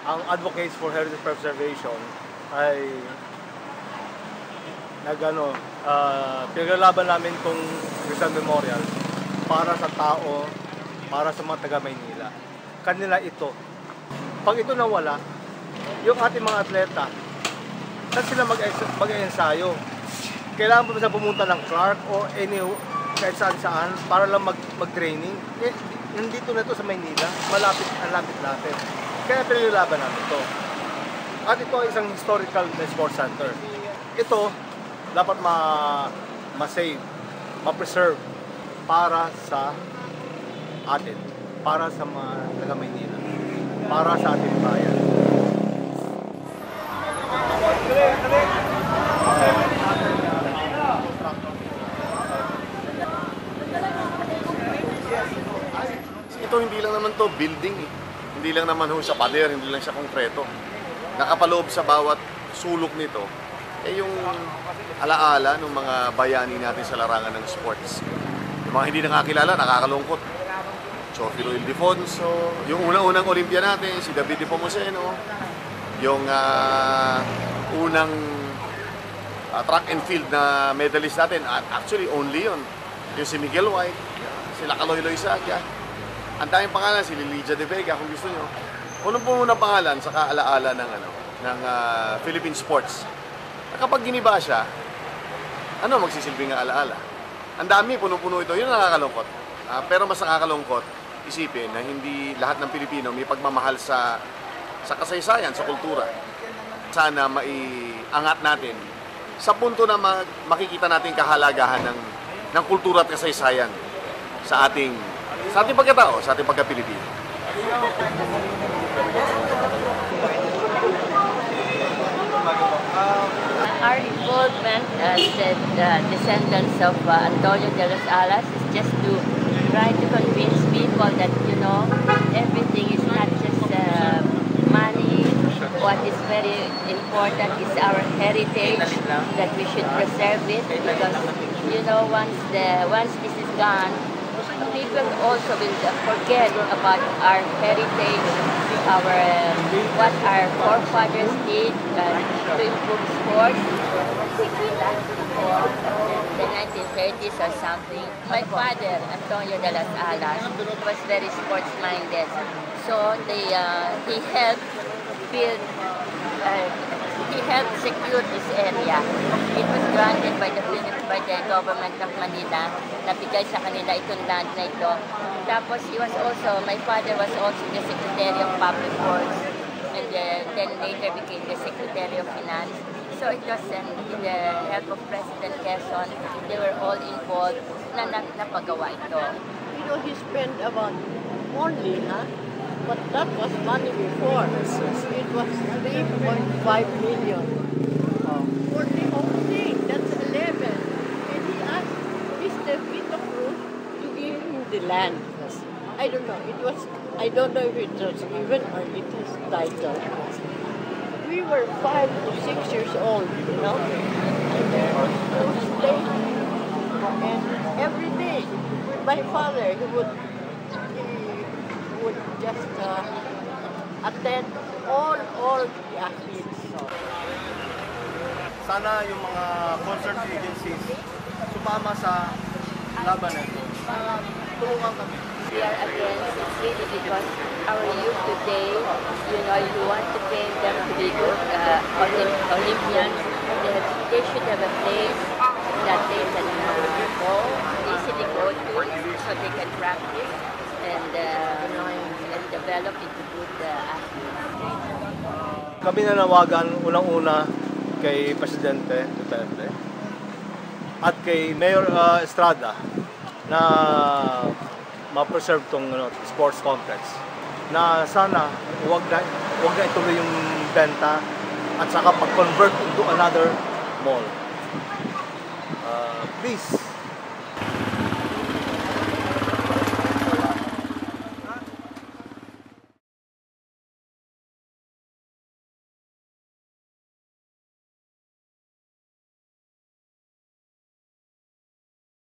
ang Advocates for Heritage Preservation ay pinaglalaban namin itong Rizal Memorial para sa tao, para sa mga taga-Maynila. Kanila ito. Pag ito nawala, yung ating mga atleta, saan sila mag-ensayo? Kailangan pa sila pumunta ng Clark o kahit saan para lang mag-training. Nandito na ito sa Maynila, ang lapit natin. Kaya pinaglalaban namin ito. At ito ay isang historical sports center. Ito, dapat ma-save, ma-preserve para sa atin, para sa mga taga-Maynila, para sa ating bayan. Ito hindi lang naman to building eh. Hindi lang naman ho sa pader, hindi lang siya konkreto. Nakapaloob sa bawat sulok nito eh yung alaala ng mga bayani natin sa larangan ng sports. Yung mga hindi nakakilala, nakakalungkot. Chofilo Ildefonso, yung unang-unang Olympia natin, si David Nepomuceno, yung unang track and field na medalist natin, actually only yun. Yung si Miguel White, sila Kaloy Saga. Ang daming pangalan, si Lilia de Vega kung gusto nyo. Unang pangalan sa kaalaala ng Philippine sports. Kapag giniba siya, ano magsisilbing alaala? Ang dami, puno-puno ito. Yun ang nakakalungkot. Pero mas nakakalungkot, isipin na hindi lahat ng Pilipino may pagmamahal sa kasaysayan, sa kultura. Sana maiangat natin sa punto na makikita natin kahalagahan ng kultura at kasaysayan sa ating pagkatao, sa ating pagka-Pilipino. Our involvement as the descendants of Antonio de las Alas is just to try to convince people that, everything is not just money. What is very important is our heritage, that we should preserve it, because, once this is gone, people also will forget about our heritage, what our forefathers did to improve sports. We that before the 1930s or something. My father, Antonio de las Alas, was very sports-minded. So he helped build, he helped secure this area. It was granted by the government of Manila. Nabigay sa kanila itong land na ito. Tapos my father was also the Secretary of Public Works, and then later became the Secretary of Finance. So it was in the help of President Quezon, they were all involved na napagawa ito. He spent about only, but that was money before. It was 3.5 million. For the whole thing, that's 11. And he asked Mr. Vito Cruz to give him the land. I don't know. I don't know if it was given or it is titled. We were 5 to 6 years old, and there was no state. And every day, with my father, he would just attend all the athletes. Sana yung mga concert agencies sumama sa laban na ito. Tulungan kami. We are against it really because our youth today, you want to train them to be good Olympians. They should have a place that they can easily go to, so they can practice and develop into good athletes. Kami nanawagan unang-una kay Presidente Duterte at kay Mayor Estrada na ma-preserve tong sports complex, na sana huwag na ituloy yung benta at saka pag-convert into another mall. Please